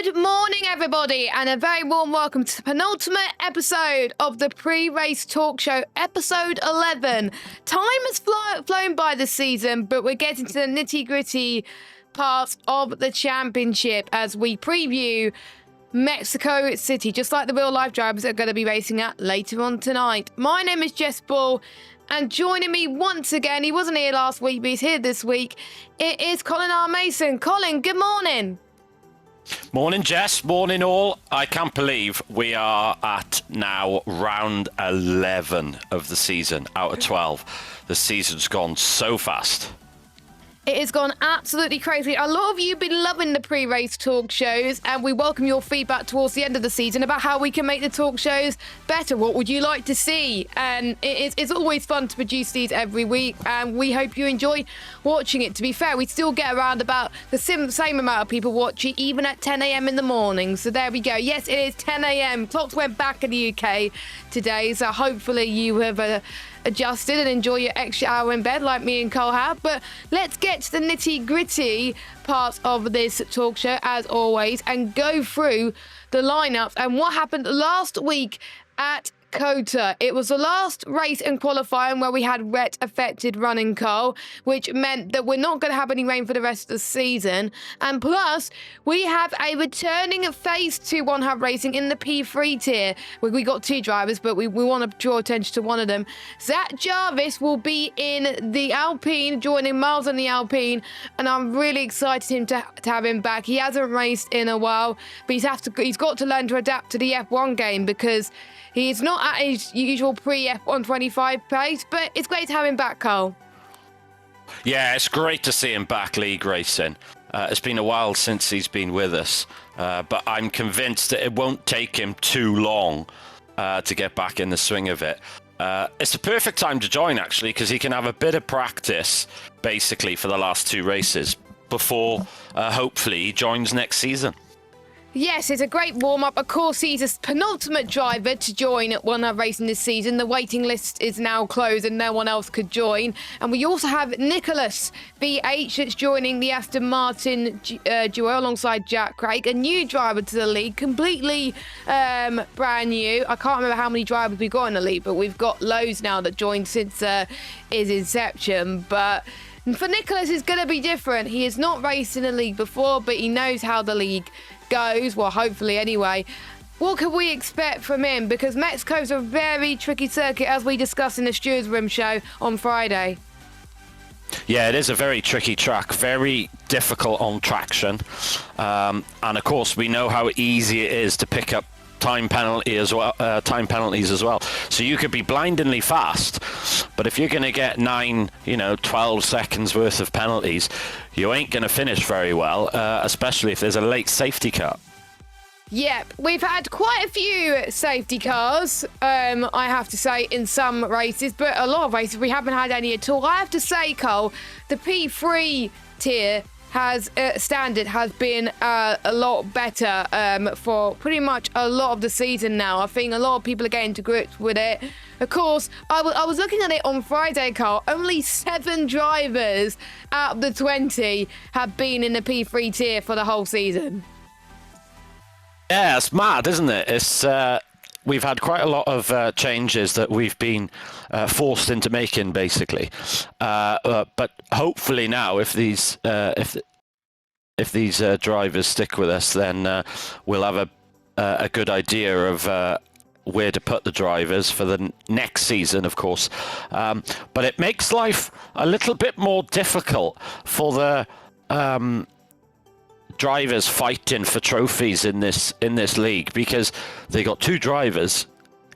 Good morning, everybody, and a very warm welcome to the penultimate episode of the pre-race talk show, episode 11. Time has flown by this season, but we're getting to the nitty-gritty parts of the championship as we preview Mexico City, just like the real-life drivers are going to be racing at later on tonight. My name is Jess Ball, and joining me once again, he wasn't here last week, but he's here this week, it is Colin R. Mason. Colin, good morning. Morning, Jess. Morning, all. I can't believe we are at now round 11 of the season out of 12. The season's gone so fast. It has gone absolutely crazy. A lot of you have been loving the pre-race talk shows, and we welcome your feedback towards the end of the season about how we can make the talk shows better. What would you like to see? And it's always fun to produce these every week, and we hope you enjoy watching it. To be fair, we still get around about the same amount of people watching, even at 10 a.m. in the morning. So there we go. Yes, it is 10 a.m. Clocks went back in the UK today, so hopefully you have adjusted and enjoy your extra hour in bed like me and Cole have. But let's get to the nitty-gritty parts of this talk show as always and go through the lineups and what happened last week at COTA. It was the last race in qualifying where we had wet affected running, Cole, which meant that we're not going to have any rain for the rest of the season. And plus, we have a returning phase 2 One Hub Racing in the P3 tier. We got two drivers, but we want to draw attention to one of them. Zach Jarvis will be in the Alpine, joining Miles on the Alpine, and I'm really excited to have him back. He hasn't raced in a while, but he's got to learn to adapt to the F1 game because he's not at his usual pre-F1 25 pace, but it's great to have him back, Cole. Yeah, it's great to see him back league racing. It's been a while since he's been with us, but I'm convinced that it won't take him too long to get back in the swing of it. It's the perfect time to join, actually, because he can have a bit of practice, basically, for the last two races before, hopefully, he joins next season. Yes, it's a great warm-up. Of course, he's a penultimate driver to join at One Hub Racing this season. The waiting list is now closed and no one else could join. And we also have Nicholas VH that's joining the Aston Martin duo alongside Jack Craig, a new driver to the league, completely brand new. I can't remember how many drivers we've got in the league, but we've got loads now that joined since his inception. But for Nicholas, it's going to be different. He has not raced in the league before, but he knows how the league goes, well, hopefully anyway. What can we expect from him? Because Mexico's a very tricky circuit, as we discussed in the Stewards Room show on Friday. Yeah, it is a very tricky track, very difficult on traction. And of course, we know how easy it is to pick up time penalties as well. So you could be blindingly fast, but if you're going to get 12 seconds worth of penalties, you ain't going to finish very well, especially if there's a late safety car. Yep, we've had quite a few safety cars, I have to say, in some races, but a lot of races we haven't had any at all. I have to say, Cole, the P3 tier standard has been a lot better for pretty much a lot of the season now. I think a lot of people are getting to grips with it. Of course, I was looking at it on Friday, Carl. Only 7 drivers out of the 20 have been in the P3 tier for the whole season. Yeah, it's mad, isn't it? It's we've had quite a lot of changes that we've been forced into making, basically. But hopefully now, if these drivers stick with us, then we'll have a good idea of where to put the drivers for the next season, of course. But it makes life a little bit more difficult for the drivers fighting for trophies in this league, because they got 2 drivers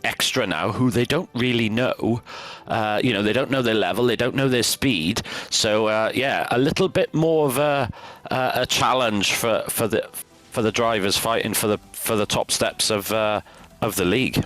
extra now who they don't really know. They don't know their level, they don't know their speed. So a little bit more of a challenge for the drivers fighting for the top steps of the league.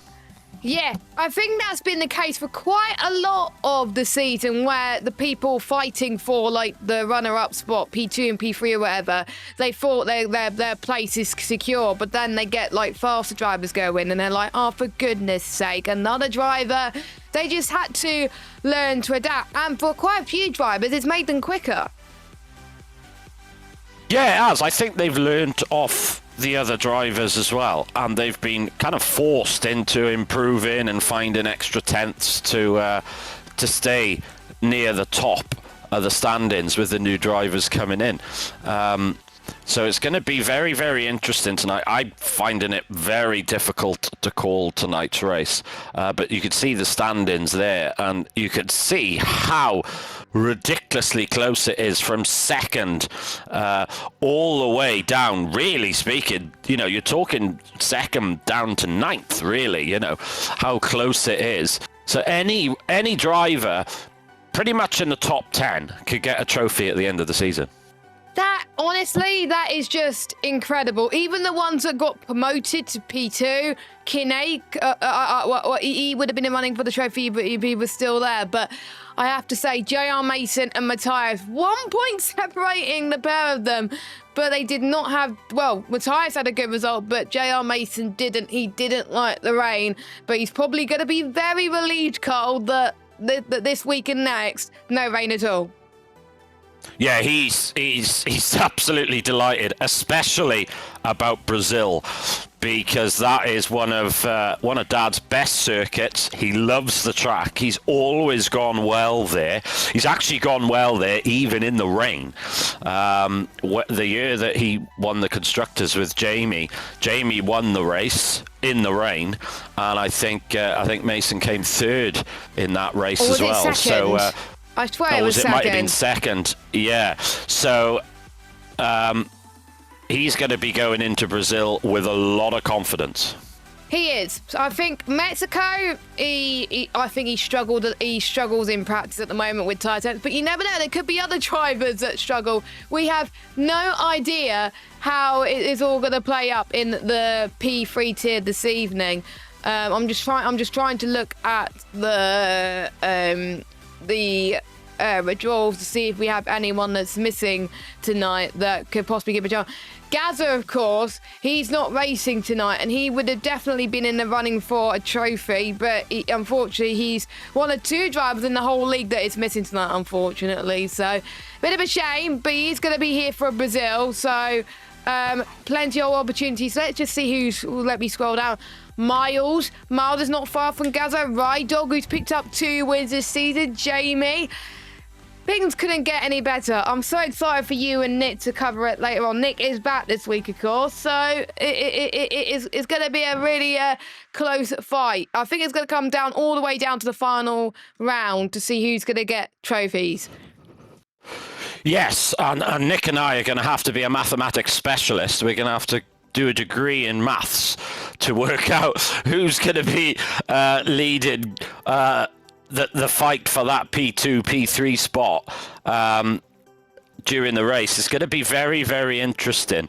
Yeah, I think that's been the case for quite a lot of the season, where the people fighting for like the runner-up spot, P2 and P3 or whatever, they thought their place is secure, but then they get like faster drivers go in and they're like, oh, for goodness sake, another driver. They just had to learn to adapt, and for quite a few drivers, it's made them quicker. Yeah, it has. I think they've learned off the other drivers as well, and they've been kind of forced into improving and finding extra tenths to stay near the top of the standings with the new drivers coming in. So it's going to be very, very interesting tonight. I'm finding it very difficult to call tonight's race, but you could see the standings there, and you could see how ridiculously close it is from second all the way down. Really speaking, you're talking second down to ninth, really, how close it is. So any driver pretty much in the top 10 could get a trophy at the end of the season. Honestly, that is just incredible. Even the ones that got promoted to P2, Kinney, he would have been in running for the trophy, but he was still there. But I have to say, JR Mason and Matthias, 1 point separating the pair of them. But they did not have, well, Matthias had a good result, but JR Mason didn't. He didn't like the rain. But he's probably going to be very relieved, Carl, that this week and next, no rain at all. Yeah, he's absolutely delighted, especially about Brazil, because that is one of Dad's best circuits. He loves the track. He's always gone well there. He's actually gone well there even in the rain. The year that he won the constructors with Jamie won the race in the rain, and I think Mason came third in that race as well. So. I swear it was second. It might have been second, yeah. So he's going to be going into Brazil with a lot of confidence. He is. I think Mexico, I think he struggles in practice at the moment with tyre temps, but you never know. There could be other drivers that struggle. We have no idea how it is all going to play up in the P3 tier this evening. I'm just trying to look at the withdrawals to see if we have anyone that's missing tonight that could possibly give a chance. Gaza, of course, he's not racing tonight, and he would have definitely been in the running for a trophy, but unfortunately he's one of two drivers in the whole league that is missing tonight, unfortunately. So bit of a shame, but he's going to be here for Brazil, so plenty of opportunities. Let's just see let me scroll down. Miles is not far from Gaza. Ride Dog, who's picked up 2 wins this season. Jamie. Things couldn't get any better. I'm so excited for you and Nick to cover it later on. Nick is back this week, of course, so it's going to be a really close fight. I think it's going to come down all the way down to the final round to see who's going to get trophies. Yes, and Nick and I are going to have to be a mathematics specialist. We're going to have to do a degree in maths to work out who's going to be leading the fight for that P2, P3 spot during the race. It's going to be very, very interesting.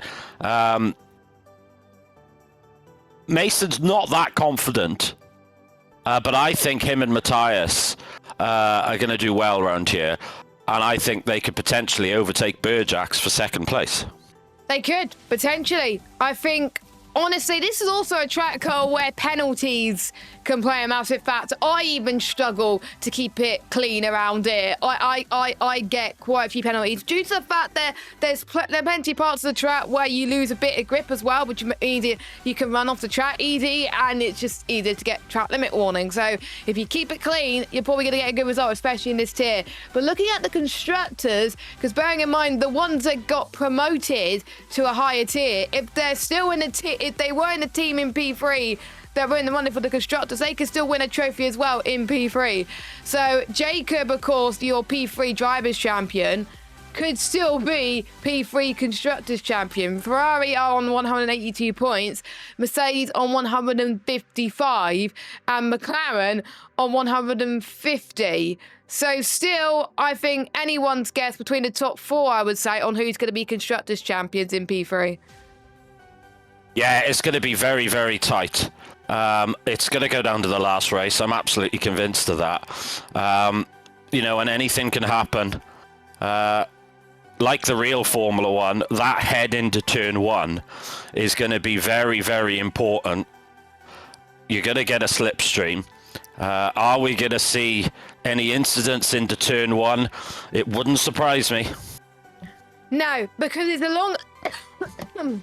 Mason's not that confident, but I think him and Matthias are going to do well around here, and I think they could potentially overtake Burjax for second place. They could, potentially. I think, honestly, this is also a track where penalties can play a massive factor. I even struggle to keep it clean around here. I get quite a few penalties due to the fact that there's plenty of parts of the track where you lose a bit of grip as well, which means you can run off the track easy, and it's just easier to get track limit warning. So if you keep it clean, you're probably going to get a good result, especially in this tier. But looking at the constructors, because bearing in mind the ones that got promoted to a higher tier, if they're still in if they were in a team in P3 that were in the running for the constructors, they could still win a trophy as well in P3. So Jacob, of course, your P3 drivers champion, could still be P3 constructors champion. Ferrari are on 182 points, Mercedes on 155, and McLaren on 150. So still, I think anyone's guess between the top 4, I would say, on who's going to be constructors champions in P3. Yeah, it's going to be very, very tight. It's going to go down to the last race. I'm absolutely convinced of that. And anything can happen. Like the real Formula One, that head into turn 1 is going to be very, very important. You're going to get a slipstream. Are we going to see any incidents into turn 1? It wouldn't surprise me. No, because it's a long...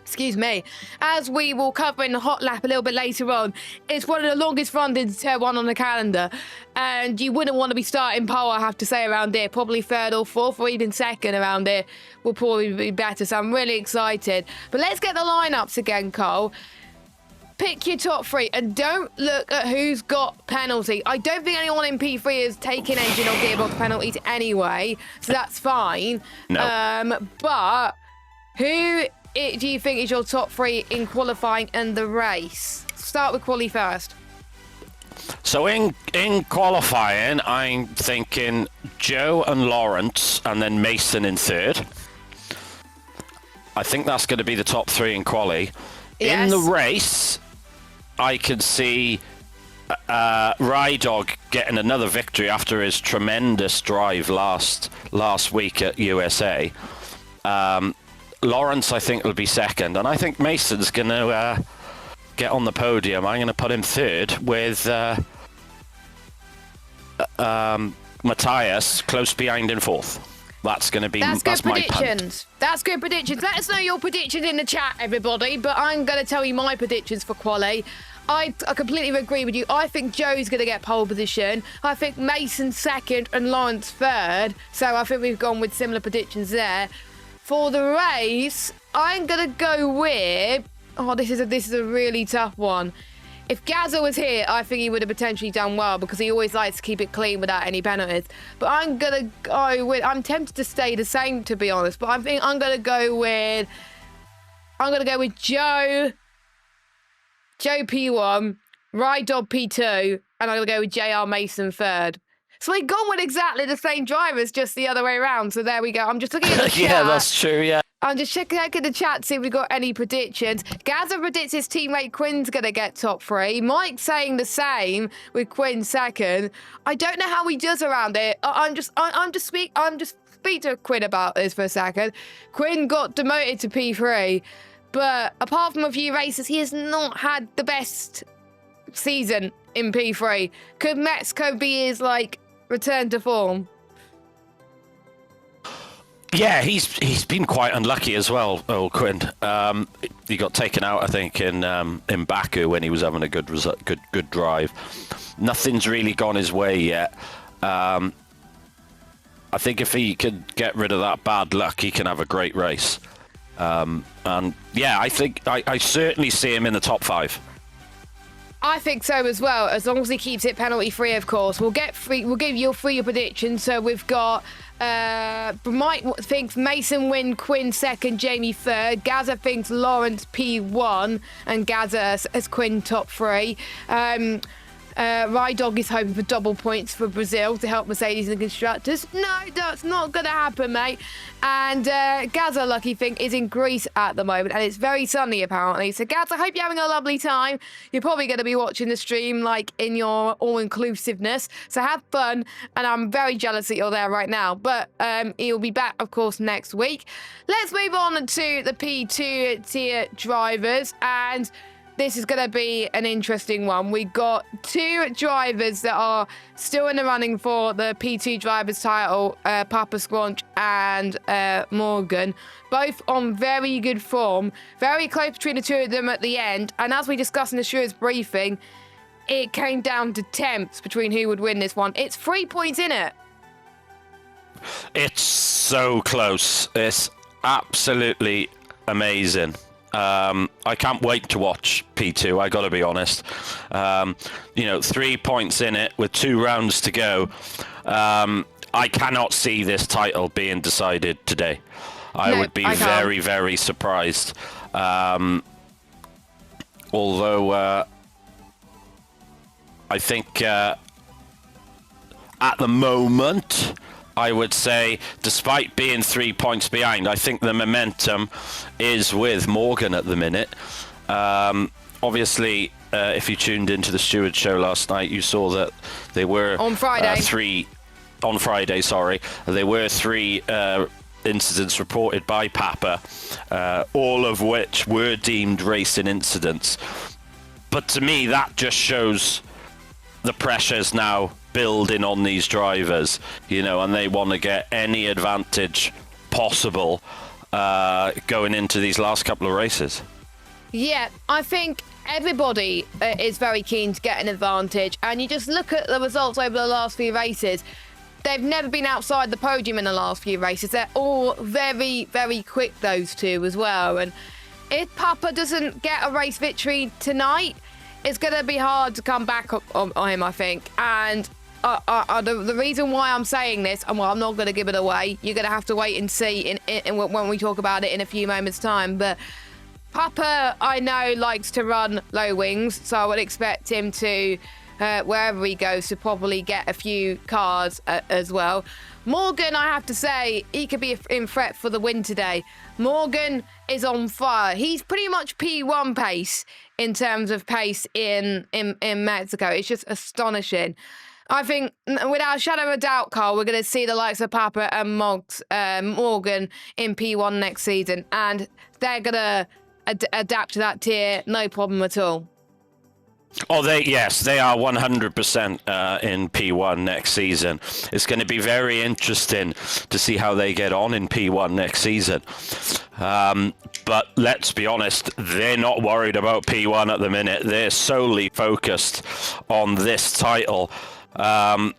excuse me, as we will cover in the hot lap a little bit later on, it's one of the longest runs in Tier 1 on the calendar, and you wouldn't want to be starting pole, I have to say, around here. Probably third or fourth or even second around here will probably be better, so I'm really excited. But let's get the lineups again, Cole. Pick your top three and don't look at who's got penalty. I don't think anyone in P3 has taken engine or gearbox penalties anyway, so that's fine. No. But who do you think is your top three in qualifying and the race? Start with quali first. So in qualifying, I'm thinking Joe and Lawrence, and then Mason in third. I think that's going to be the top three in quali. Yes. In the race, I could see Rydog getting another victory after his tremendous drive last week at USA. Lawrence, I think, will be second, and I think Mason's going to get on the podium. I'm going to put him third with Matthias close behind in fourth. That's going to be that's good predictions. Punt. That's good predictions. Let us know your predictions in the chat, everybody. But I'm going to tell you my predictions for quali. I completely agree with you. I think Joe's going to get pole position. I think Mason second and Lawrence third. So I think we've gone with similar predictions there. For the race, I'm going to go with... Oh, this is a really tough one. If Gazza was here, I think he would have potentially done well because he always likes to keep it clean without any penalties. But I'm going to go with... I'm tempted to stay the same, to be honest. But I think I'm going to go with... Joe P1, Rydog P2, and I'm going to go with JR Mason third. So we've gone with exactly the same drivers, just the other way around. So there we go. I'm just looking at the chat. Yeah, that's true, yeah. I'm just checking the chat to see if we've got any predictions. Gazza predicts his teammate Quinn's going to get top three. Mike's saying the same with Quinn second. I don't know how he does around it. I'm just speak to Quinn about this for a second. Quinn got demoted to P3, but apart from a few races, he has not had the best season in P3. Could Mexico be his return to form? Yeah, he's been quite unlucky as well, old Quinn. He got taken out, I think, in Baku when he was having a good drive. Nothing's really gone his way yet. I think if he could get rid of that bad luck, he can have a great race. And yeah, I think I certainly see him in the top five. I think so as well, as long as he keeps it penalty free, of course. We'll give you your predictions. So we've got Mike thinks Mason win, Quinn second, Jamie third. Gazza thinks Lawrence P1 and Gazza as Quinn top three. Rydog is hoping for double points for Brazil to help Mercedes and constructors. No, that's not going to happen, mate. And Gazza, lucky thing, is in Greece at the moment, and it's very sunny apparently. So Gazza, I hope you're having a lovely time. You're probably going to be watching the stream in your all-inclusiveness. So have fun, and I'm very jealous that you're there right now. But he'll be back, of course, next week. Let's move on to the P2 tier drivers, and this is going to be an interesting one. We got two drivers that are still in the running for the P2 drivers title, Papa Squanch and Morgan, both on very good form, very close between the two of them at the end. And as we discussed in the stewards briefing, it came down to temps between who would win this one. It's 3 points in it. It's so close. It's absolutely amazing. I can't wait to watch P2, I gotta be honest. 3 points in it with 2 rounds to go. I cannot see this title being decided today. I would be very, very surprised. Although I think at the moment, I would say, despite being 3 points behind, I think the momentum is with Morgan at the minute. Obviously, if you tuned into the Steward show last night, you saw that there were on Friday. There were 3 incidents reported by Papa, all of which were deemed racing incidents. But to me, that just shows the pressures now building on these drivers, and they want to get any advantage possible. going into these last couple of races. Yeah, I think everybody is very keen to get an advantage, and you just look at the results over the last few races. They've never been outside the podium in the last few races. They're all very, very quick, those two as well. And if Papa doesn't get a race victory tonight, it's going to be hard to come back on him, I think. And the reason why I'm saying this, and well, I'm not going to give it away, you're going to have to wait and see when we talk about it in a few moments' time. But Papa, I know, likes to run low wings, so I would expect him to, wherever he goes, to probably get a few cars as well. Morgan, I have to say, he could be in threat for the win today. Morgan is on fire. He's pretty much P1 pace in terms of pace in Mexico. It's just astonishing. I think, without a shadow of a doubt, Carl, we're going to see the likes of Papa and Morgan in P1 next season, and they're going to adapt to that tier, no problem at all. Oh, they are 100% in P1 next season. It's going to be very interesting to see how they get on in P1 next season. But let's be honest, they're not worried about P1 at the minute. They're solely focused on this title. But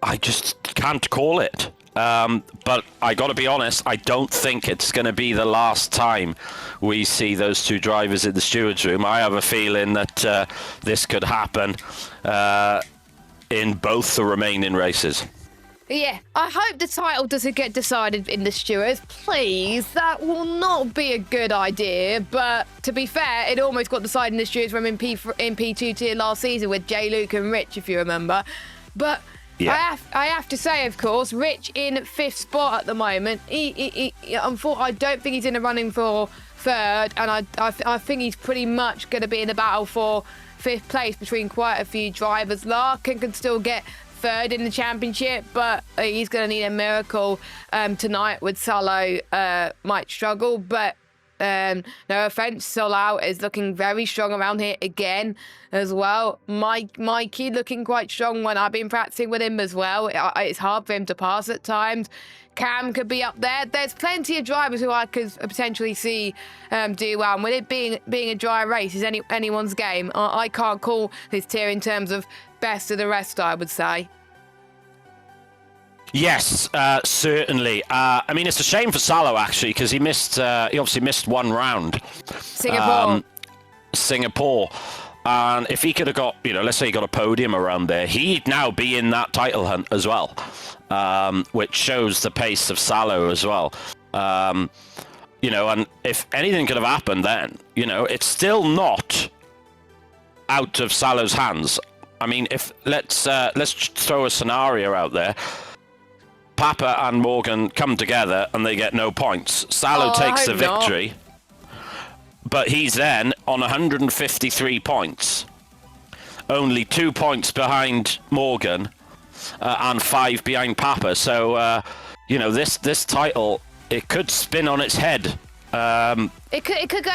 I just can't call it. But I got to be honest, I don't think it's going to be the last time we see those two drivers in the stewards room. I have a feeling that this could happen in both the remaining races. Yeah, I hope the title doesn't get decided in the stewards. Please, that will not be a good idea. But to be fair, it almost got decided in the stewards room in P2 tier last season with J. Luke and Rich, if you remember. But yeah. I have to say, of course, Rich in 5th spot at the moment. I don't think he's in the running for 3rd, and I think he's pretty much going to be in the battle for 5th place between quite a few drivers. Larkin can still get 3rd in the championship, but he's going to need a miracle tonight with Salo. Might struggle, but no offense, Solau is looking very strong around here again as well. Mikey looking quite strong when I've been practicing with him as well. It's hard for him to pass at times. Cam could be up there. There's plenty of drivers who I could potentially see do well. And with it being a dry race, is anyone's game. I can't call this tier in terms of best of the rest, I would say. Yes, certainly. I mean, it's a shame for Salo, actually, because he obviously missed one round. Singapore. And if he could have got, let's say he got a podium around there, he'd now be in that title hunt as well, which shows the pace of Salo as well. And if anything could have happened then, it's still not out of Salo's hands. I mean, let's throw a scenario out there. Papa and Morgan come together and they get no points. Salo takes the victory, but he's then on 153 points. Only 2 points behind Morgan and 5 behind Papa. So, this title, it could spin on its head. It could go.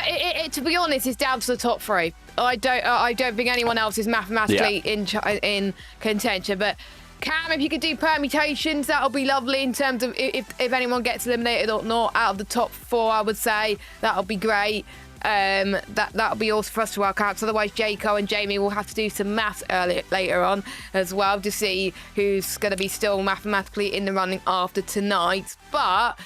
To be honest, it's down to the top 3. I don't think anyone else is mathematically in contention, but Cam, if you could do permutations, that'll be lovely in terms of if anyone gets eliminated or not out of the top 4, I would say that'll be great. That'll be also for us to work out, because otherwise Jaco and Jamie will have to do some maths later on as well to see who's going to be still mathematically in the running after tonight. But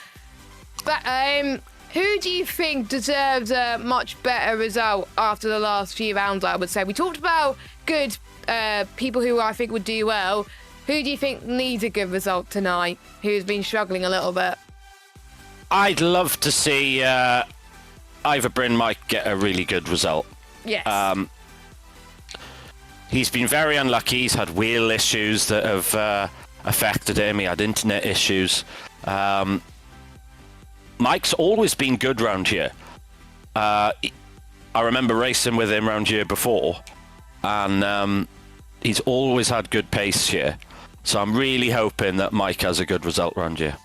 who do you think deserves a much better result after the last few rounds, I would say? We talked about good people who I think would do well. Who do you think needs a good result tonight, who's been struggling a little bit? I'd love to see Ivor Bryn might get a really good result. Yes. He's been very unlucky. He's had wheel issues that have affected him. He had internet issues. Mike's always been good round here. I remember racing with him round here before, and he's always had good pace here. So I'm really hoping that Mike has a good result round here.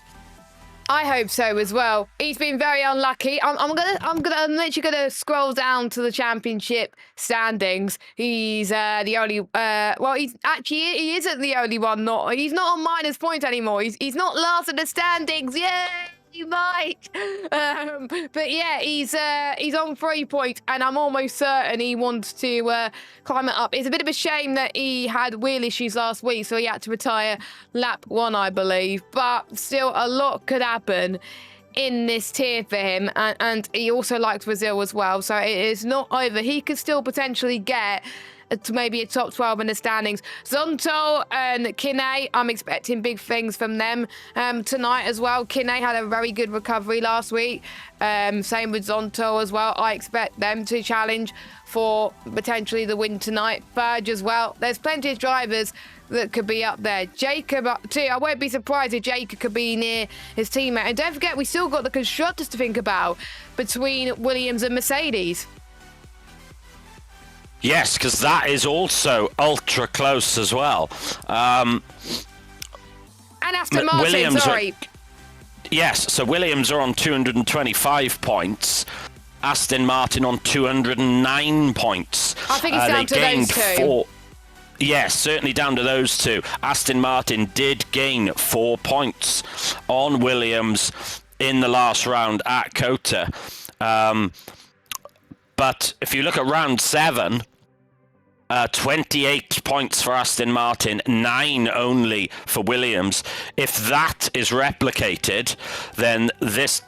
I hope so as well. He's been very unlucky. I'm literally gonna scroll down to the championship standings. He's the only. Well, he isn't the only one. He's not on minus points anymore. He's not last in the standings. Yay! You might, but yeah, he's on 3 points, and I'm almost certain he wants to climb it up. It's a bit of a shame that he had wheel issues last week, so he had to retire lap 1, I believe. But still, a lot could happen in this tier for him, and he also likes Brazil as well, so it is not over. He could still potentially get to maybe a top 12 in the standings. Zonto and Kinney, I'm expecting big things from them tonight as well. Kinney had a very good recovery last week. Same with Zonto as well. I expect them to challenge for potentially the win tonight. Fudge as well. There's plenty of drivers that could be up there. Jacob too. I won't be surprised if Jacob could be near his teammate. And don't forget, we still got the constructors to think about between Williams and Mercedes. Yes, because that is also ultra close as well. And Aston Martin, Williams sorry. Yes, so Williams are on 225 points. Aston Martin on 209 points. I think it's down to those two. Yes, certainly down to those two. Aston Martin did gain 4 points on Williams in the last round at COTA. But if you look at round 7, 28 points for Aston Martin, 9 only for Williams. If that is replicated, then this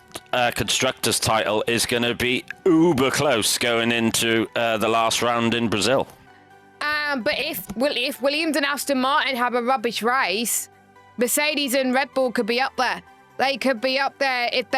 constructors title is going to be uber close going into the last round in Brazil. But if Williams and Aston Martin have a rubbish race, Mercedes and Red Bull could be up there. They could be up there if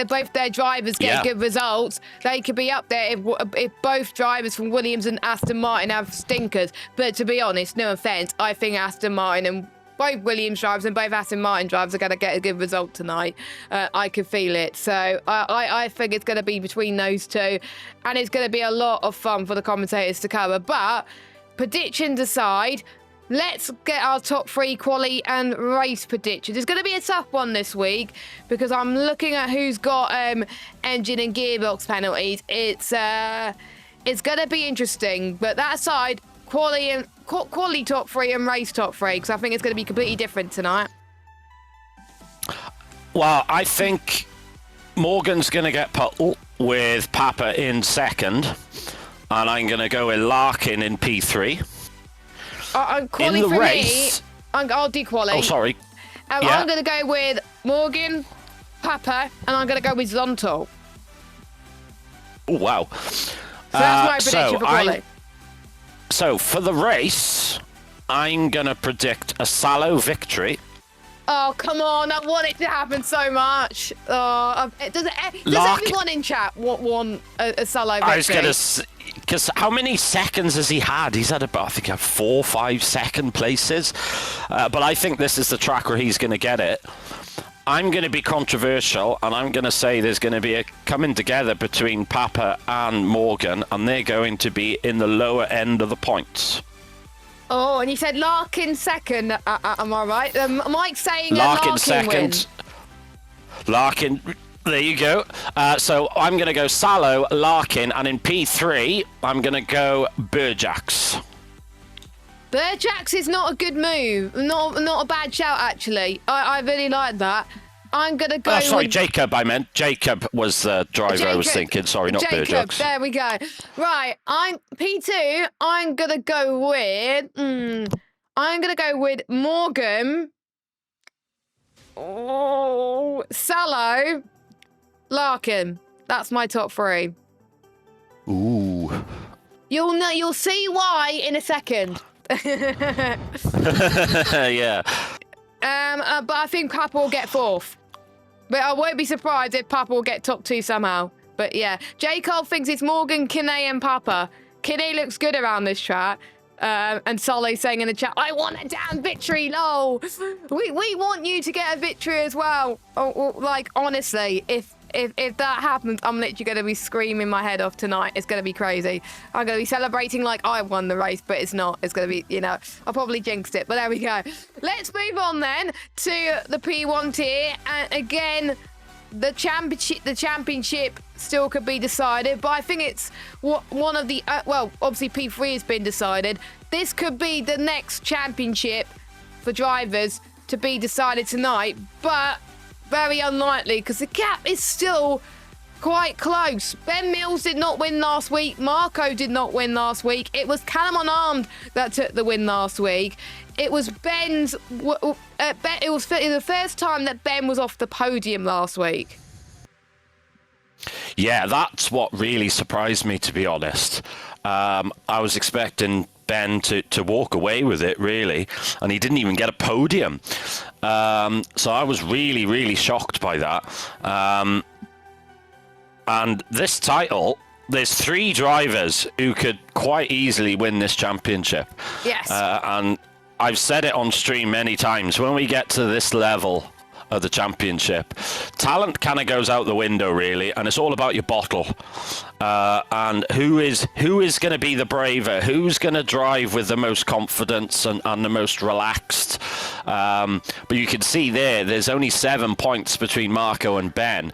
both their drivers get good results. They could be up there if both drivers from Williams and Aston Martin have stinkers. But to be honest, no offence, I think Aston Martin and both Williams drivers and both Aston Martin drivers are going to get a good result tonight. I can feel it. So I think it's going to be between those two. And it's going to be a lot of fun for the commentators to cover. But predictions aside, let's get our top 3 quali and race predictions. It's going to be a tough one this week because I'm looking at who's got engine and gearbox penalties. It's going to be interesting. But that aside, quali top 3 and race top 3, because I think it's going to be completely different tonight. Well, I think Morgan's going to get put with Papa in second, and I'm going to go with Larkin in P3. Quali in the for race, me, I'll do quali. Oh, sorry. I'm going to go with Morgan, Papa, and I'm going to go with Zonto. Oh, wow. So that's my prediction for quali. So for the race, I'm going to predict a Salo victory. Oh, come on. I want it to happen so much. Does everyone in chat want a Salo victory? I was going to... Because how many seconds has he had? He's had about, I think, 4 or 5 second places. But I think this is the track where he's going to get it. I'm going to be controversial, and I'm going to say there's going to be a coming together between Papa and Morgan, and they're going to be in the lower end of the points. Oh, and you said Larkin second. Am I right? Mike's saying Larkin Larkin second. Wins. Larkin... There you go. So I'm going to go Salo, Larkin, and in P3, I'm going to go Burjax. Burjax is not a good move. Not a bad shout, actually. I really like that. I'm going to go... sorry, Jacob, I meant. Jacob was the driver I was thinking. Sorry, not Burjax. There we go. Right, P2, I'm going to go with... I'm going to go with Morgan. Oh, Salo. Larkin. That's my top 3. Ooh. You'll see why in a second. Yeah. But I think Papa will get 4th. But I won't be surprised if Papa will get top 2 somehow. But yeah, J. Cole thinks it's Morgan, Kinney, and Papa. Kinney looks good around this track. And Solo's saying in the chat, I want a damn victory, lol. We want you to get a victory as well. Like, honestly, if if that happens, I'm literally going to be screaming my head off tonight. It's going to be crazy. I'm going to be celebrating like I won the race, but it's not. It's going to be, I'll probably jinxed it, but there we go. Let's move on then to the P1 tier. And again, the championship still could be decided, but I think it's one of the, obviously P3 has been decided. This could be the next championship for drivers to be decided tonight, but very unlikely because the gap is still quite close. Ben Mills did not win last week. Marco did not win last week. It was Callum Unarmed that took the win last week. It was Ben's. It was the first time that Ben was off the podium last week. Yeah, that's what really surprised me, to be honest. I was expecting Ben to walk away with it, really, and he didn't even get a podium. So I was really, really shocked by that. And this title, there's 3 drivers who could quite easily win this championship. Yes. And I've said it on stream many times, when we get to this level of the championship, talent kind of goes out the window, really, and it's all about your bottle. And who is going to be the braver? Who's going to drive with the most confidence and the most relaxed? But you can see there's only 7 points between Marco and Ben,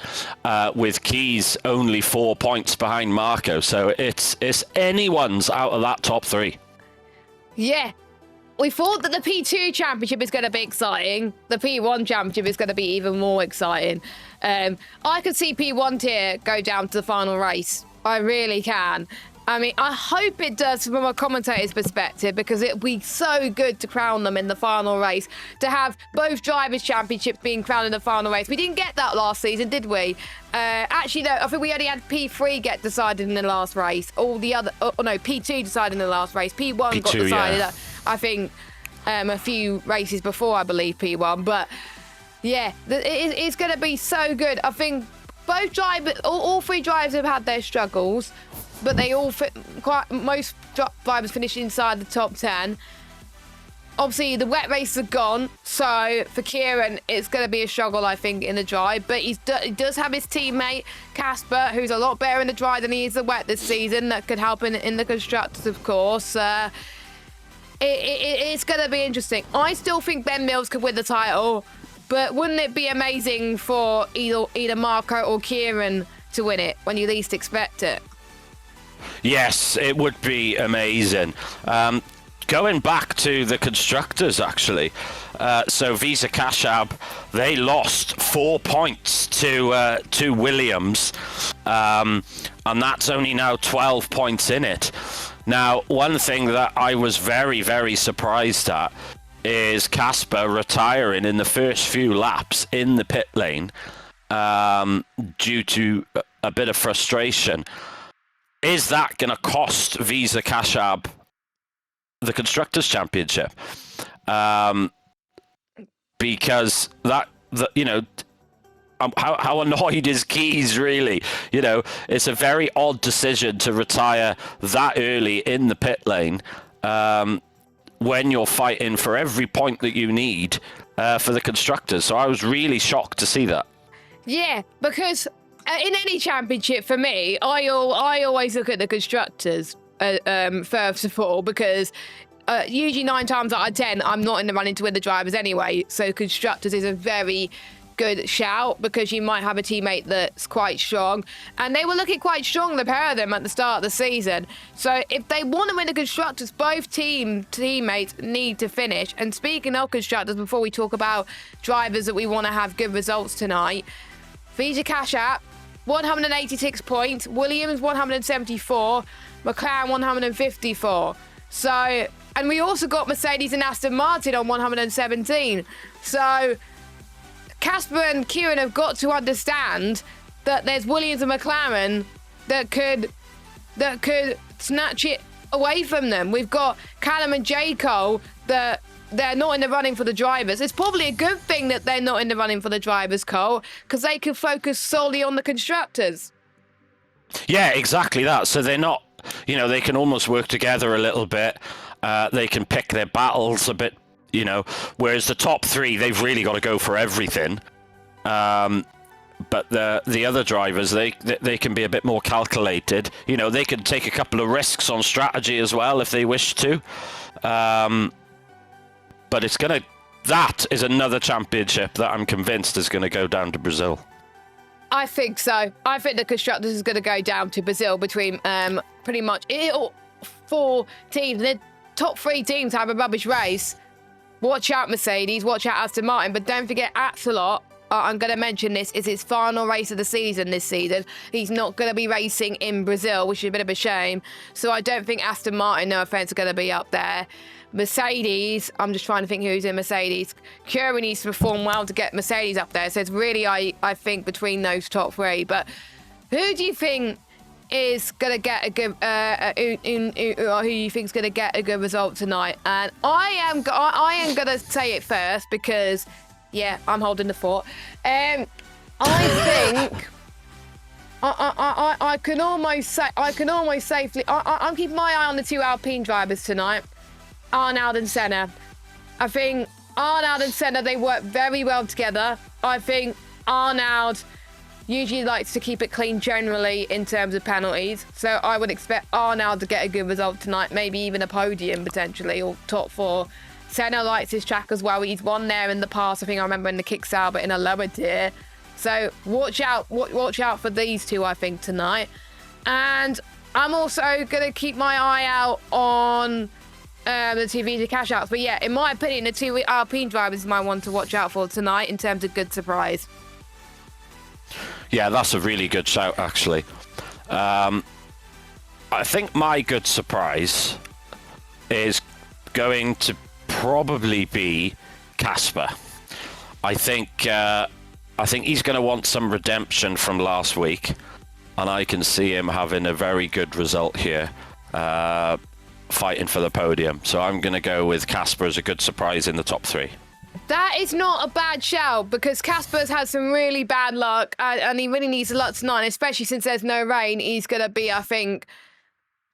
with Keys only 4 points behind Marco. So it's anyone's out of that top 3. Yeah. We thought that the P2 championship is going to be exciting. The P1 championship is going to be even more exciting. I could see P1 tier go down to the final race. I really can. I mean, I hope it does from a commentator's perspective, because it would be so good to crown them in the final race, to have both drivers' championships being crowned in the final race. We didn't get that last season, did we? Actually, no, I think we only had P3 get decided in the last race. All the other, P2 decided in the last race. P1 got decided, yeah. I think, a few races before, I believe, P1. But, yeah, it's going to be so good. I think both drivers, all 3 drivers have had their struggles, but they all most drivers finish inside the top 10. Obviously, the wet races are gone, so for Kieran, it's going to be a struggle, I think, in the dry. But he does have his teammate, Casper, who's a lot better in the dry than he is the wet this season. That could help in the constructors, of course. It's going to be interesting. I still think Ben Mills could win the title, but wouldn't it be amazing for either Marco or Kieran to win it when you least expect it? Yes, it would be amazing. Going back to the constructors, actually, so Visa Kashab, they lost 4 points to Williams, and that's only now 12 points in it. Now, one thing that I was very, very surprised at is Casper retiring in the first few laps in the pit lane due to a bit of frustration. Is that going to cost Visa Kashab the Constructors' Championship? Because how annoyed is Keys, really? It's a very odd decision to retire that early in the pit lane when you're fighting for every point that you need for the Constructors. So I was really shocked to see that. Yeah, because in any championship, for me, I always look at the Constructors first of all, because usually 9 times out of 10, I'm not in the running to win the drivers anyway. So Constructors is a very good shout, because you might have a teammate that's quite strong, and they were looking quite strong, the pair of them, at the start of the season. So if they want to win the Constructors, both teammates need to finish. And speaking of Constructors, before we talk about drivers that we want to have good results tonight, Visa Cash App, 186 points, Williams 174, McLaren 154. So, and we also got Mercedes and Aston Martin on 117. So Casper and Kieran have got to understand that there's Williams and McLaren that could snatch it away from them. We've got Callum and J. Cole that they're not in the running for the drivers. It's probably a good thing that they're not in the running for the drivers, Cole, because they can focus solely on the constructors. Yeah, exactly that. So they're not, they can almost work together a little bit. They can pick their battles a bit, whereas the top 3, they've really got to go for everything. but the other drivers, they can be a bit more calculated. You know, they can take a couple of risks on strategy as well if they wish to. But that is another championship that I'm convinced is going to go down to Brazil. I think so. I think the Constructors is going to go down to Brazil between pretty much 4 teams. The top 3 teams have a rubbish race. Watch out, Mercedes. Watch out, Aston Martin. But don't forget, Axelot, I'm going to mention this, is his final race of the season this season. He's not going to be racing in Brazil, which is a bit of a shame. So I don't think Aston Martin, no offence, are going to be up there. Mercedes, I'm just trying to think who's in Mercedes. Curry needs to perform well to get Mercedes up there. So it's really, I think, between those top 3. But who do you think is going to get a good, who you think is going to get a good result tonight? And I am going to say it first because, yeah, I'm holding the fort. I think I can almost safely. I'm keeping my eye on the 2 Alpine drivers tonight. Arnaud and Senna. I think Arnaud and Senna, they work very well together. I think Arnaud usually likes to keep it clean generally in terms of penalties. So I would expect Arnaud to get a good result tonight, maybe even a podium potentially, or top 4. Senna likes his track as well. He's won there in the past. I think I remember in the Kicksal, but in a lower tier. So watch out for these 2, I think, tonight. And I'm also going to keep my eye out on the 2 Visa cash outs. But yeah, in my opinion, the 2 Alpine drivers is my one to watch out for tonight in terms of good surprise. Yeah, that's a really good shout, actually. I think my good surprise is going to probably be Casper. I think he's going to want some redemption from last week, and I can see him having a very good result here. Fighting for the podium. So I'm going to go with Casper as a good surprise in the top 3. That is not a bad shout because Casper's had some really bad luck and he really needs a lot tonight, and especially since there's no rain. He's going to be, I think,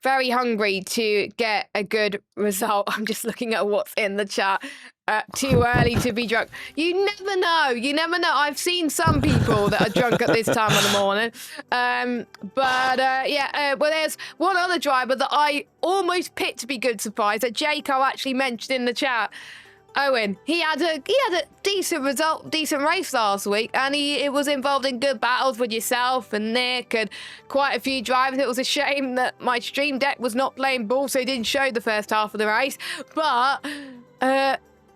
very hungry to get a good result. I'm just looking at what's in the chat. Too early to be drunk. You never know. You never know. I've seen some people that are drunk at this time of the morning. Well, there's one other driver that I almost picked to be good surprise that Jaco actually mentioned in the chat. Owen, he had a decent result, decent race last week, and it was involved in good battles with yourself and Nick and quite a few drivers. It was a shame that my stream deck was not playing ball, so he didn't show the first half of the race. But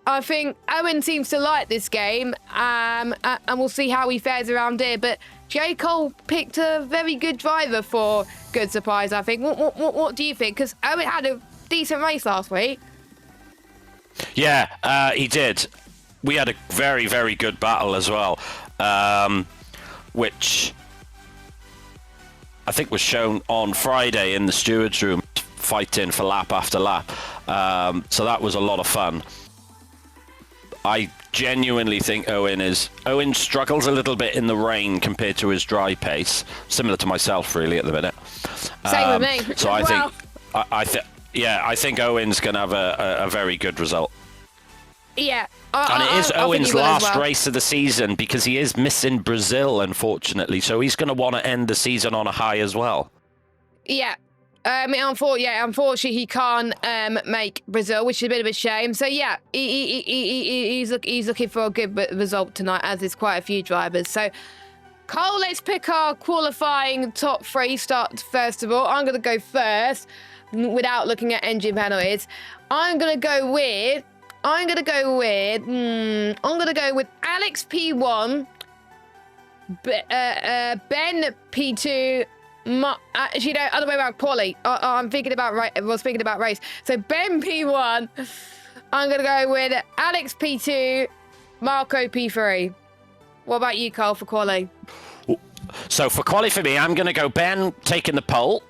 I think Owen seems to like this game, and we'll see how he fares around here. But J. Cole picked a very good driver for good surprise, I think. What do you think? Because Owen had a decent race last week. Yeah, he did. We had a very, very good battle as well, which I think was shown on Friday in the stewards room, fighting for lap after lap. So that was a lot of fun. I genuinely think Owen struggles a little bit in the rain compared to his dry pace, similar to myself really at the minute. Same with me. So I think Owen's going to have a very good result. Yeah. And it is Owen's last race of the season because he is missing Brazil, unfortunately. So he's going to want to end the season on a high as well. Yeah. Unfortunately, he can't make Brazil, which is a bit of a shame. So yeah, he's looking for a good result tonight, as is quite a few drivers. So Cole, let's pick our qualifying top 3 starts first of all. I'm going to go first without looking at engine penalties. I'm going to go with Alex P1, Ben P2. Actually, no, other way around. Quali. I'm thinking about race. So Ben P1. I'm gonna go with Alex P2, Marco P3. What about you, Cole, for quali? So for quali for me, I'm gonna go Ben taking the pole,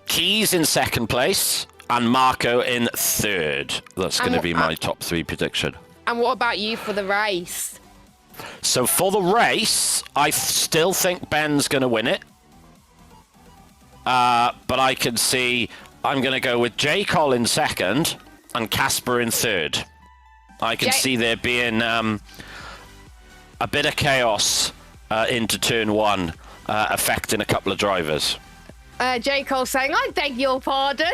Keys in second place, and Marco in third. That's going to be my top 3 prediction. And what about you for the race? So for the race, I still think Ben's going to win it. But I can see I'm going to go with J. Cole in second and Casper in third. I can see there being a bit of chaos into turn one, affecting a couple of drivers. J. Cole saying, I beg your pardon.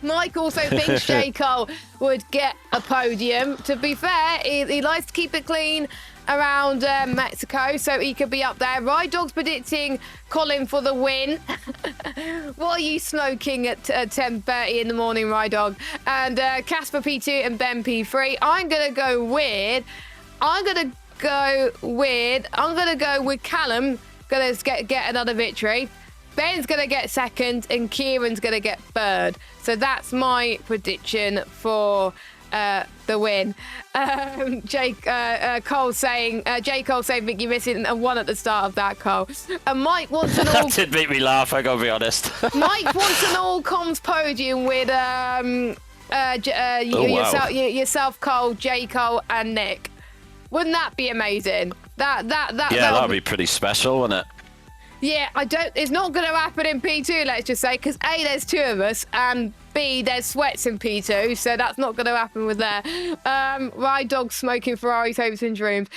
Mike also thinks J. Cole would get a podium. To be fair, he likes to keep it clean around Mexico, so he could be up there. Ride Dog's predicting Colin for the win. What are you smoking at 10:30 in the morning, Ride Dog? And Casper P2 and Ben P3. I'm going to go weird. I'm going to go with Callum. Going to get another victory. Ben's going to get second and Kieran's going to get third. So that's my prediction for the win. J. Cole saying, Vic, you're missing a one at the start of that, Cole. And Mike wants an all... That did make me laugh, I gotta be honest. Mike wants an all-comms podium with yourself, Cole, J. Cole and Nick. Wouldn't that be amazing? That'd be pretty special, wouldn't it? Yeah, it's not going to happen in P2, let's just say, because A, there's two of us, and B, there's sweats in P2, so that's not going to happen with there. Ride Dog smoking Ferraris, hopes and dreams.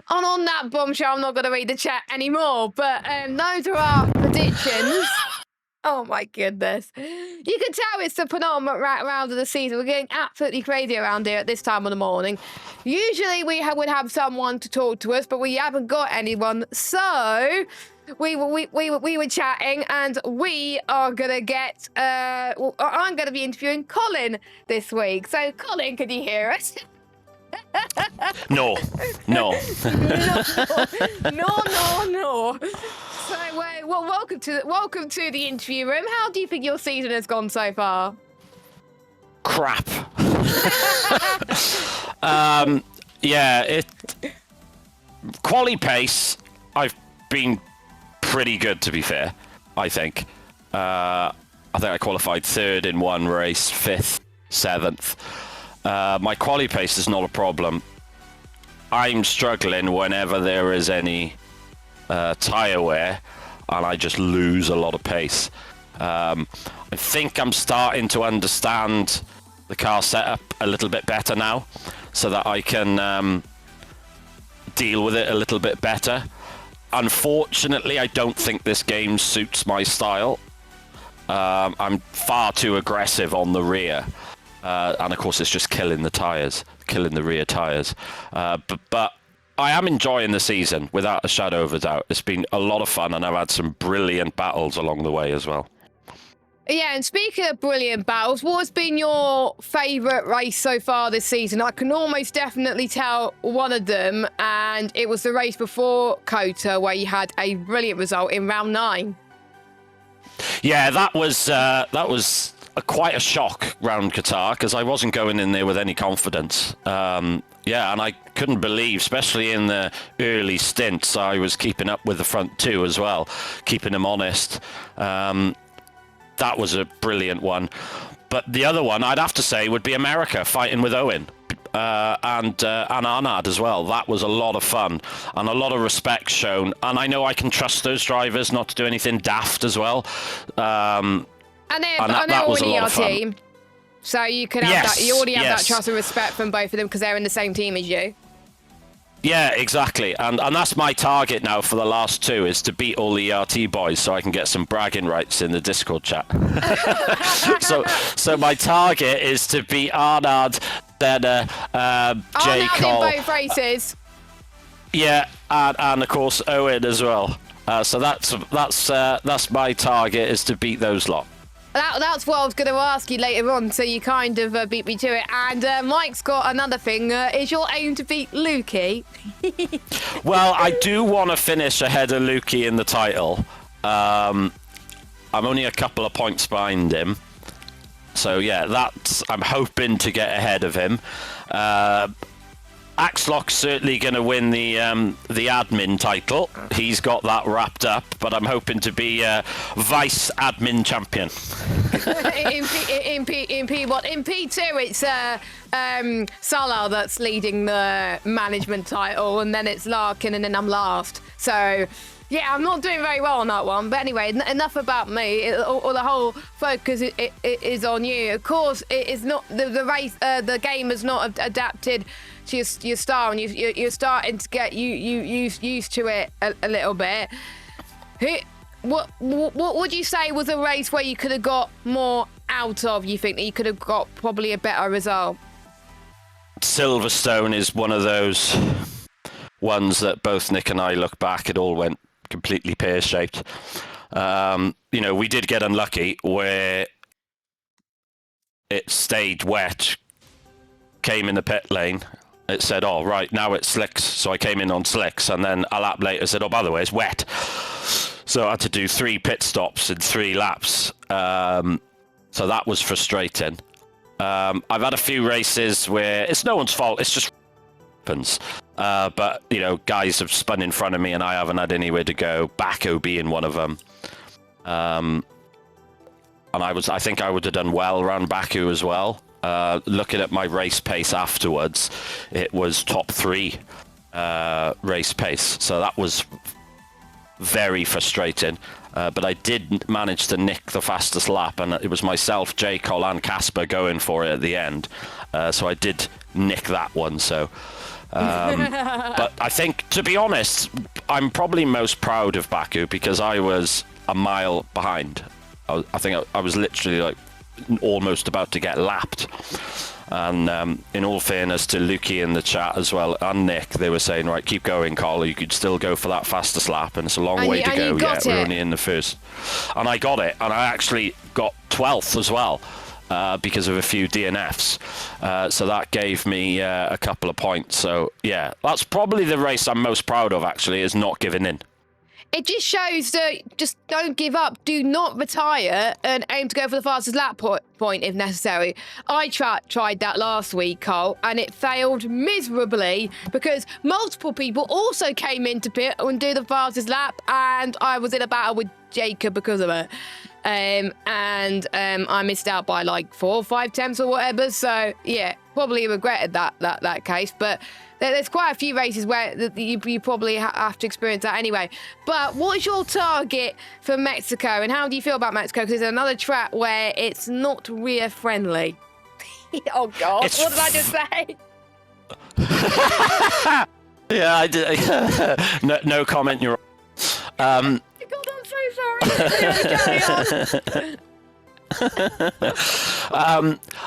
And on that bombshell, I'm not going to read the chat anymore, but those are our predictions. Oh my goodness. You can tell it's the penultimate round of the season. We're getting absolutely crazy around here at this time of the morning. Usually we would have someone to talk to us, but we haven't got anyone. So we were chatting, and we are going to get... I'm going to be interviewing Colin this week. So Colin, can you hear us? No. No. So, well, welcome to the interview room. How do you think your season has gone so far? Crap. Quali pace, I've been pretty good, to be fair, I think. I think I qualified third in one race, fifth, seventh. My quali pace is not a problem. I'm struggling whenever there is any tyre wear, and I just lose a lot of pace. I think I'm starting to understand the car setup a little bit better now, so that I can deal with it a little bit better. Unfortunately, I don't think this game suits my style. I'm far too aggressive on the rear. And of course, it's just killing the rear tyres. But I am enjoying the season, without a shadow of a doubt. It's been a lot of fun, and I've had some brilliant battles along the way as well. Yeah, and speaking of brilliant battles, what has been your favourite race so far this season? I can almost definitely tell one of them, and it was the race before COTA, where you had a brilliant result in round 9. Yeah, that was quite a shock round Qatar, because I wasn't going in there with any confidence. Yeah, and I couldn't believe, especially in the early stints, I was keeping up with the front two as well, keeping them honest. That was a brilliant one. But the other one, I'd have to say, would be America, fighting with Owen. And Arnaud as well. That was a lot of fun and a lot of respect shown. And I know I can trust those drivers not to do anything daft as well. And they're already our team, so you can have that. You already have that trust and respect from both of them because they're in the same team as you. Yeah, exactly, and that's my target now for the last two, is to beat all the ERT boys so I can get some bragging rights in the Discord chat. so my target is to beat Arnaud, then J. Cole. in both races. Yeah, and of course Owen as well. So that's my target, is to beat those lot. That's what I was going to ask you later on, so you kind of beat me to it. And Mike's got another thing. Is your aim to beat Lukey? Well, I do want to finish ahead of Lukey in the title. I'm only a couple of points behind him. So, yeah, I'm hoping to get ahead of him. Axlock's certainly going to win the admin title. He's got that wrapped up, but I'm hoping to be vice admin champion. in P1. In P2, it's Salah that's leading the management title, and then it's Larkin, and then I'm last. So Yeah, I'm not doing very well on that one. But anyway, enough about me. Or the whole focus is on you. Of course, it is not the race. The game has not adapted to your style, and you're starting to get used to it a little bit. What would you say was a race where you could have got more out of? You think that you could have got probably a better result? Silverstone is one of those ones that both Nick and I look back, it all went completely pear-shaped. We did get unlucky where it stayed wet, came in the pit lane, it said, oh, right, now it's slicks, so I came in on slicks, and then a lap later said, oh, by the way, it's wet. So I had to do 3 pit stops in 3 laps, so that was frustrating. I've had a few races where it's no one's fault, it's just happens. But guys have spun in front of me and I haven't had anywhere to go. Baku being one of them. And I think I would have done well around Baku as well. Looking at my race pace afterwards, it was top 3 race pace. So that was very frustrating. But I did manage to nick the fastest lap, and it was myself, J. Cole, and Casper going for it at the end. So I did nick that one. So. But I think, to be honest, I'm probably most proud of Baku because I was a mile behind. I think I was literally like almost about to get lapped. And in all fairness to Lukey in the chat as well, and Nick, they were saying, right, keep going, Carl. You could still go for that fastest lap, and it's a long way to go. Yeah, we're only in the first. And I got it, and I actually got 12th as well. Because of a few DNFs. So that gave me a couple of points. So, yeah, that's probably the race I'm most proud of, actually, is not giving in. It just shows that just don't give up. Do not retire and aim to go for the fastest lap point if necessary. I tried that last week, Cole, and it failed miserably because multiple people also came into pit and do the fastest lap, and I was in a battle with Jacob because of it. I missed out by like 4 or 5 tenths or whatever. So yeah, probably regretted that case. But there's quite a few races where you probably have to experience that anyway. But what's your target for Mexico, and how do you feel about Mexico? Because there's another track where it's not rear friendly. Oh God, what did I just say? Yeah, I did. No comment. You're. God, I'm so sorry.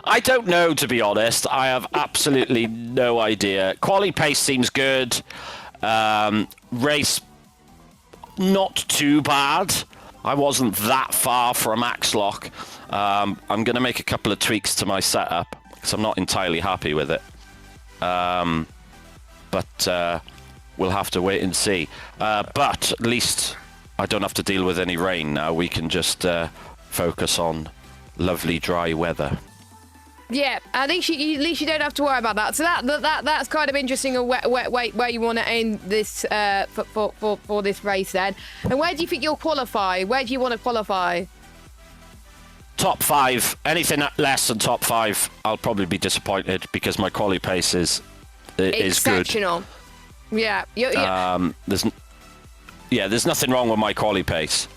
I don't know, to be honest. I have absolutely no idea. Quali pace seems good. Race, not too bad. I wasn't that far from max lock. I'm going to make a couple of tweaks to my setup because I'm not entirely happy with it. But we'll have to wait and see. But at least I don't have to deal with any rain now. We can just focus on lovely dry weather. Yeah, at least you don't have to worry about that. So that's kind of interesting. Where you want to aim this for this race then. And where do you think you'll qualify? Where do you want to qualify? Top 5. Anything less than top 5, I'll probably be disappointed because my quali pace is exceptional. Good. Yeah. There's nothing wrong with my quali pace.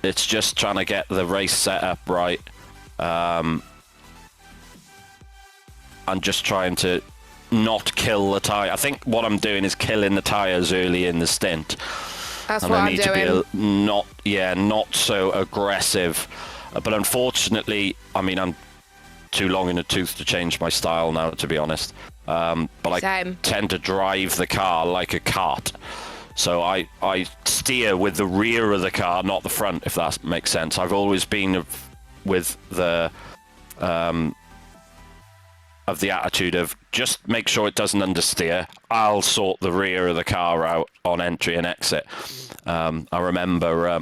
It's just trying to get the race set up right. And just trying to not kill the tyre. I think what I'm doing is killing the tyres early in the stint. That's and what I need I'm doing. to be not so aggressive. But unfortunately, I mean, I'm too long in the tooth to change my style now, to be honest. But Same. I tend to drive the car like a cart. So I steer with the rear of the car, not the front, if that makes sense. I've always been with the of the attitude of just make sure it doesn't understeer. I'll sort the rear of the car out on entry and exit. I remember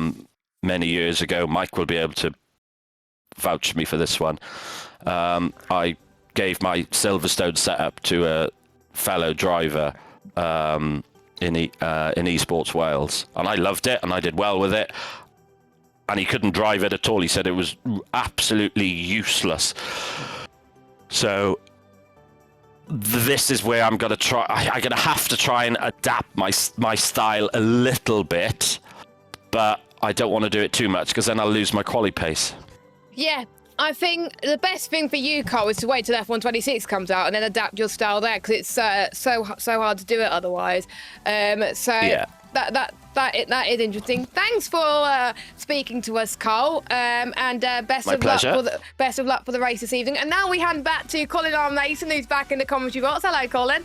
many years ago, Mike will be able to vouch for me for this one. I gave my Silverstone setup to a fellow driver in Esports Wales, and I loved it and I did well with it, and he couldn't drive it at all. He said it was absolutely useless. So this is where I'm going to try. I'm going to have to try and adapt my style a little bit, but I don't want to do it too much because then I'll lose my quali pace. Yeah, I think the best thing for you, Cole, is to wait till F126 comes out and then adapt your style there, because it's so hard to do it otherwise. Yeah. That is interesting. Thanks for speaking to us, Cole, and best of luck for the race this evening. And now we hand back to Colin R. Mason, who's back in the commentary box. Hello, Colin.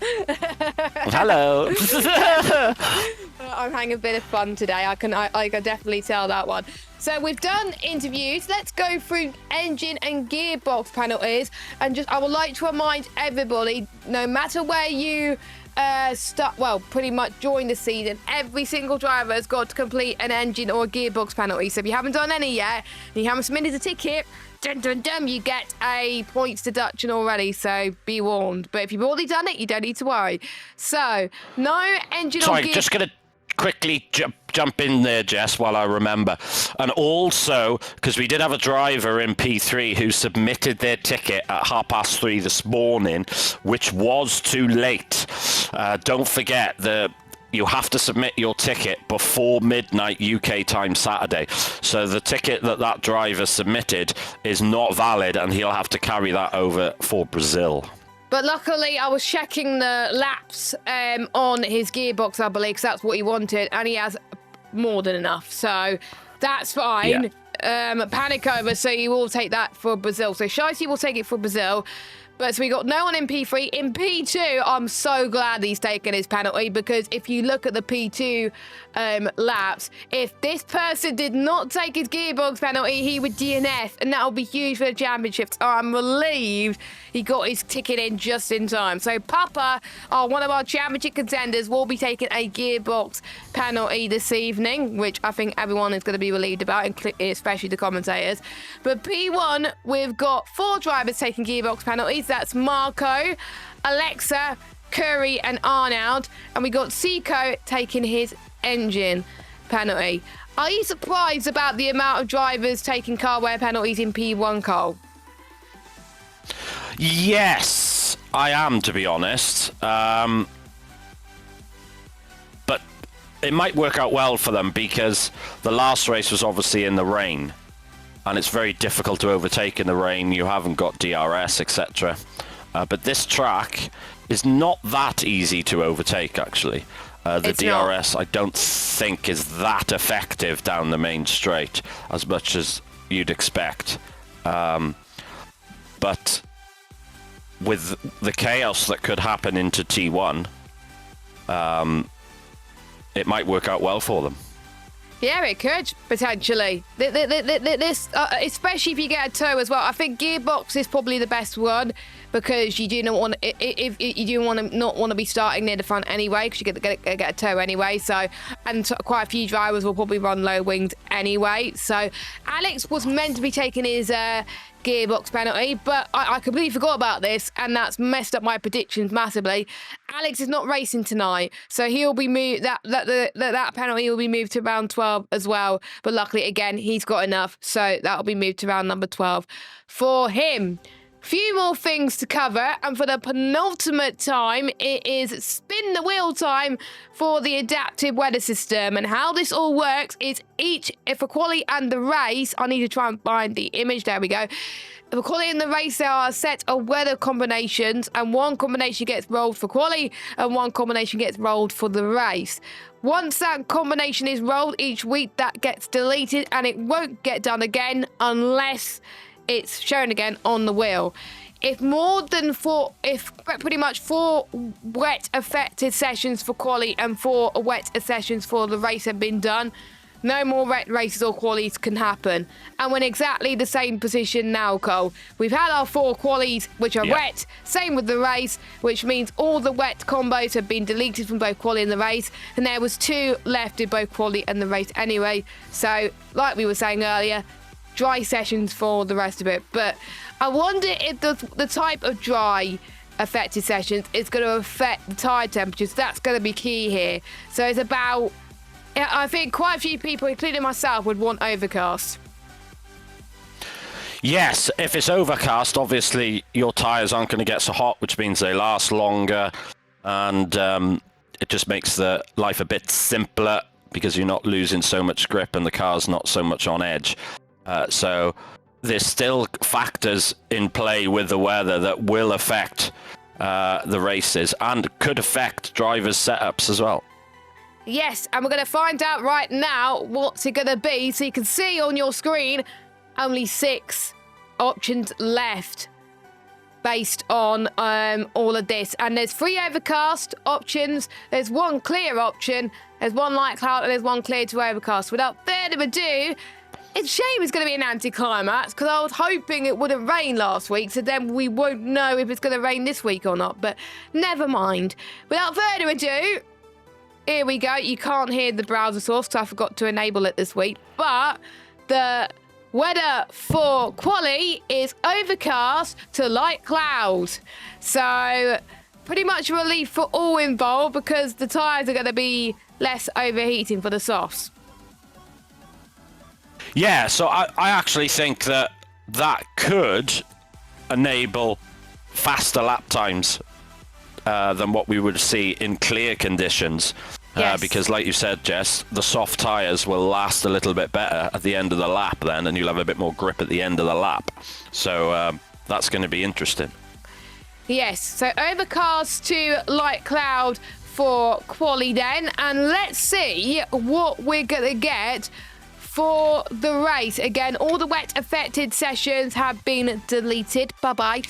Hello. I'm having a bit of fun today. I can definitely tell that one. So we've done interviews. Let's go through engine and gearbox penalties, and I would like to remind everybody, no matter where you pretty much join the season, every single driver has got to complete an engine or a gearbox penalty. So if you haven't done any yet and you haven't submitted a ticket, you get a points deduction already, so be warned. But if you've already done it, you don't need to worry. So no engine or gear... Just gonna quickly jump in there, Jess, while I remember. And also, because we did have a driver in P3 who submitted their ticket at 3:30 this morning, which was too late. Don't forget that you have to submit your ticket before midnight UK time Saturday. So the ticket that driver submitted is not valid, and he'll have to carry that over for Brazil. But luckily, I was checking the laps on his gearbox, I believe, because that's what he wanted, and he has more than enough. So that's fine. Yeah. Panic over, so you will take that for Brazil. So Shicey will take it for Brazil. But so we got no one in P3. In P2, I'm so glad he's taken his penalty, because if you look at the P2 laps, if this person did not take his gearbox penalty, he would DNF, and that would be huge for the championships. I'm relieved he got his ticket in just in time. So Papa, one of our championship contenders, will be taking a gearbox penalty this evening, which I think everyone is going to be relieved about, especially the commentators. But P1, we've got 4 drivers taking gearbox penalties. That's Marco, Alexa, Curry, and Arnold. And we got Seco taking his engine penalty. Are you surprised about the amount of drivers taking car wear penalties in P1, Cole? Yes, I am, to be honest. But it might work out well for them, because the last race was obviously in the rain, and it's very difficult to overtake in the rain. You haven't got DRS, etc. But this track is not that easy to overtake, actually. The DRS, I don't think, is that effective down the main straight as much as you'd expect. But with the chaos that could happen into T1, it might work out well for them. Yeah, it could, potentially. This, especially if you get a tow as well. I think gearbox is probably the best one, because you do not want if you do not want to be starting near the front anyway, because you get a tow anyway. So, and quite a few drivers will probably run low winged anyway. So Alex was meant to be taking his gearbox penalty, but I completely forgot about this, and that's messed up my predictions massively. Alex is not racing tonight, so he'll be moved. That penalty will be moved to round 12 as well. But luckily, again, he's got enough, so that'll be moved to round number 12 for him. Few more things to cover, and for the penultimate time, it is spin the wheel time for the adaptive weather system. And how this all works is for quali and the race, I need to try and find the image, there we go. For quali and the race, there are a set of weather combinations, and one combination gets rolled for quali and one combination gets rolled for the race. Once that combination is rolled each week, that gets deleted, and it won't get done again unless it's shown again on the wheel. If pretty much 4 wet affected sessions for quali and 4 wet sessions for the race have been done, no more wet races or qualies can happen. And we're in exactly the same position now, Cole. We've had our 4 qualies, which are wet. Same with the race, which means all the wet combos have been deleted from both quali and the race. And there was 2 left in both quali and the race anyway. So, like we were saying earlier, dry sessions for the rest of it. But I wonder if the type of dry affected sessions is going to affect the tyre temperatures. That's going to be key here. So it's about, I think quite a few people, including myself, would want overcast. Yes, if it's overcast, obviously your tyres aren't going to get so hot, which means they last longer, and it just makes the life a bit simpler because you're not losing so much grip and the car's not so much on edge. So there's still factors in play with the weather that will affect the races and could affect drivers' setups as well. Yes, and we're going to find out right now what's it going to be. So you can see on your screen, only 6 options left based on all of this. And there's 3 overcast options, there's 1 clear option, there's 1 light cloud, and there's 1 clear to overcast. Without further ado, it's a shame it's going to be an anticlimax because I was hoping it wouldn't rain last week, so then we won't know if it's going to rain this week or not, but never mind. Without further ado, here we go. You can't hear the browser source because I forgot to enable it this week, but the weather for quali is overcast to light clouds. So pretty much a relief for all involved because the tyres are going to be less overheating for the softs. Yeah, so I actually think that could enable faster lap times than what we would see in clear conditions. Yes. Because like you said, Jess, the soft tyres will last a little bit better at the end of the lap then, and you'll have a bit more grip at the end of the lap. So that's going to be interesting. Yes, so overcast to light cloud for quali then, and let's see what we're going to get for the race. Again, all the wet affected sessions have been deleted. Bye-bye.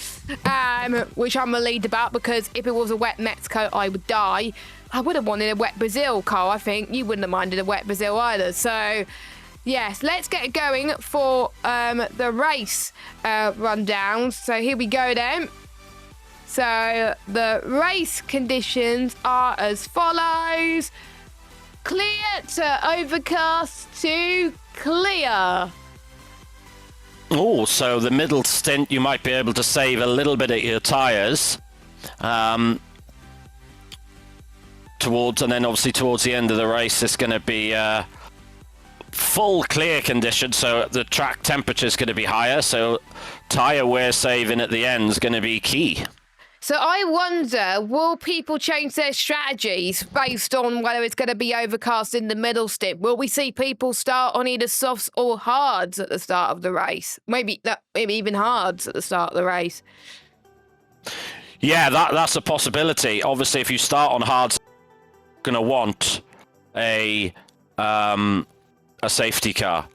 Which I'm relieved about because if it was a wet Mexico, I would die. I would have wanted a wet Brazil, Carl, I think. You wouldn't have minded a wet Brazil either. So, yes, let's get going for the race rundown. So here we go then. So the race conditions are as follows. Clear to overcast to clear. Oh, so the middle stint, you might be able to save a little bit of your tyres. And then obviously towards the end of the race, it's going to be full clear condition, so the track temperature is going to be higher, so tyre wear saving at the end is going to be key. So I wonder, will people change their strategies based on whether it's going to be overcast in the middle stint? Will we see people start on either softs or hards at the start of the race? Maybe even hards at the start of the race. Yeah, that's a possibility. Obviously, if you start on hards, you're going to want a safety car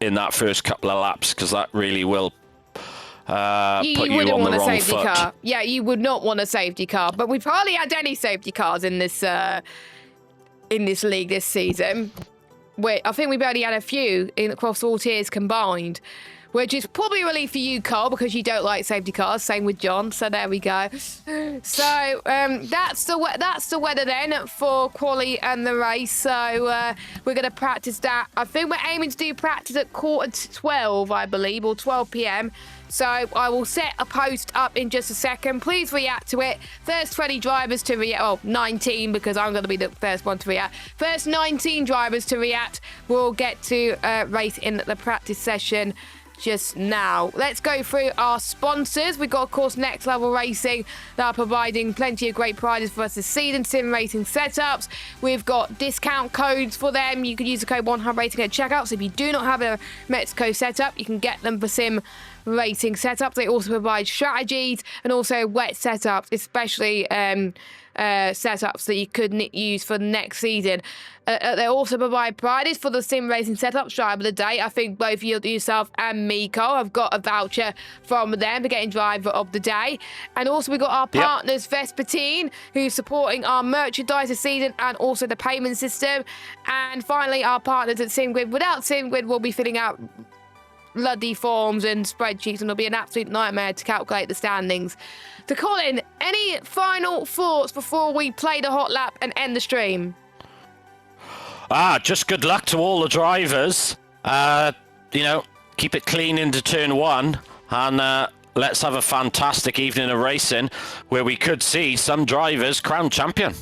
in that first couple of laps because that really will put you on the wrong foot. Car. Yeah, you would not want a safety car. But we've hardly had any safety cars in this league this season. I think we've only had a few across all tiers combined, which is probably a relief for you, Cole, because you don't like safety cars. Same with John. So there we go. So that's the weather then for quali and the race. So we're going to practice that. I think we're aiming to do practice at 11:45, I believe, or 12 p.m. So I will set a post up in just a second. Please react to it. First 20 drivers to react. Oh, 19 because I'm going to be the first one to react. First 19 drivers to react will get to race in the practice session just now. Let's go through our sponsors. We've got, of course, Next Level Racing that are providing plenty of great prizes for us this season. Sim Racing setups. We've got discount codes for them. You can use the code 100Racing at checkout. So if you do not have a Mexico setup, you can get them for Sim Racing setups. They also provide strategies and also wet setups, especially setups that you could use for next season. They also provide prizes for the Sim Racing setups driver of the day. I think both yourself and me, Cole, have got a voucher from them for getting driver of the day. And also we've got our partners, Vespertine, who's supporting our merchandise this season and also the payment system. And finally, our partners at SimGrid. Without SimGrid, we'll be filling out bloody forms and spreadsheets, and it'll be an absolute nightmare to calculate the standings. So, Colin, any final thoughts before we play the hot lap and end the stream? Just good luck to all the drivers. Keep it clean into turn one, and let's have a fantastic evening of racing where we could see some drivers crowned champion.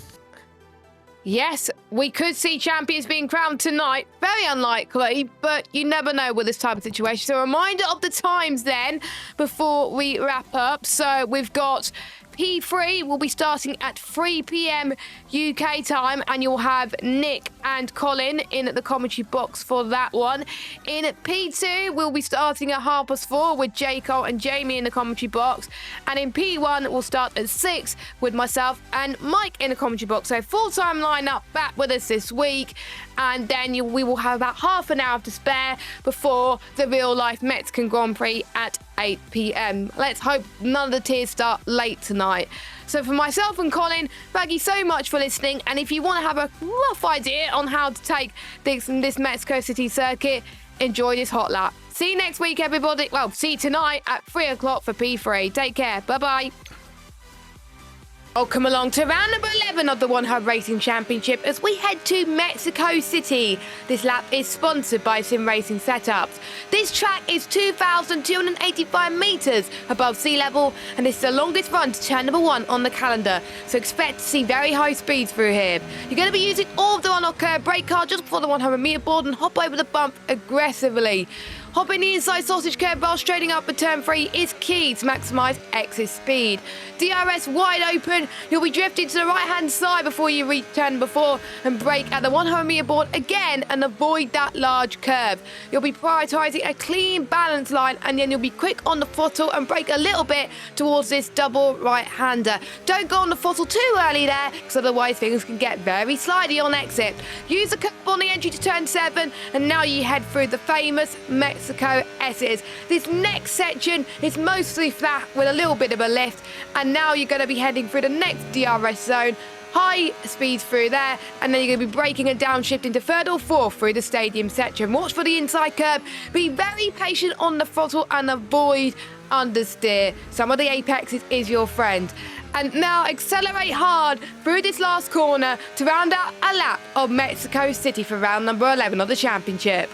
Yes, we could see champions being crowned tonight. Very unlikely, but you never know with this type of situation. So a reminder of the times then before we wrap up. So we've got P3 will be starting at 3 p.m. UK time, and you'll have Nick and Colin in at the commentary box for that one. In P2, we'll be starting at 4:30 with J. Cole and Jamie in the commentary box. And in P1, we'll start at 6 with myself and Mike in the commentary box. So full-time lineup back with us this week. And then we will have about half an hour to spare before the real-life Mexican Grand Prix at 8 p.m. Let's hope none of the tiers start late tonight. So for myself and Colin, thank you so much for listening. And if you want to have a rough idea on how to take this Mexico City circuit, enjoy this hot lap. See you next week, everybody. Well, see you tonight at 3 o'clock for P3. Take care. Bye-bye. Welcome along to round number 11 of the One Hub Racing Championship as we head to Mexico City. This lap is sponsored by Sim Racing Setups. This track is 2,285 metres above sea level, and it's the longest run to turn number 1 on the calendar, so expect to see very high speeds through here. You're going to be using all of the on-off curb brake car just before the 100 metre board and hop over the bump aggressively. Hopping the inside sausage curb while straighting up at turn 3 is key to maximise exit speed. DRS wide open, you'll be drifting to the right hand side before you reach turn number 4 and brake at the 100 metre board again and avoid that large curve. You'll be prioritising a clean balance line, and then you'll be quick on the throttle and brake a little bit towards this double right hander. Don't go on the throttle too early there, because otherwise things can get very slidey on exit. Use the curb on the entry to turn 7, and now you head through the famous Mexico S's. This next section is mostly flat with a little bit of a lift, and now you're going to be heading through the next DRS zone. High speeds through there, and then you're going to be braking and downshifting to third or fourth through the stadium section. Watch for the inside curb. Be very patient on the throttle and avoid understeer. Some of the apexes is your friend. And now accelerate hard through this last corner to round out a lap of Mexico City for round number 11 of the championship.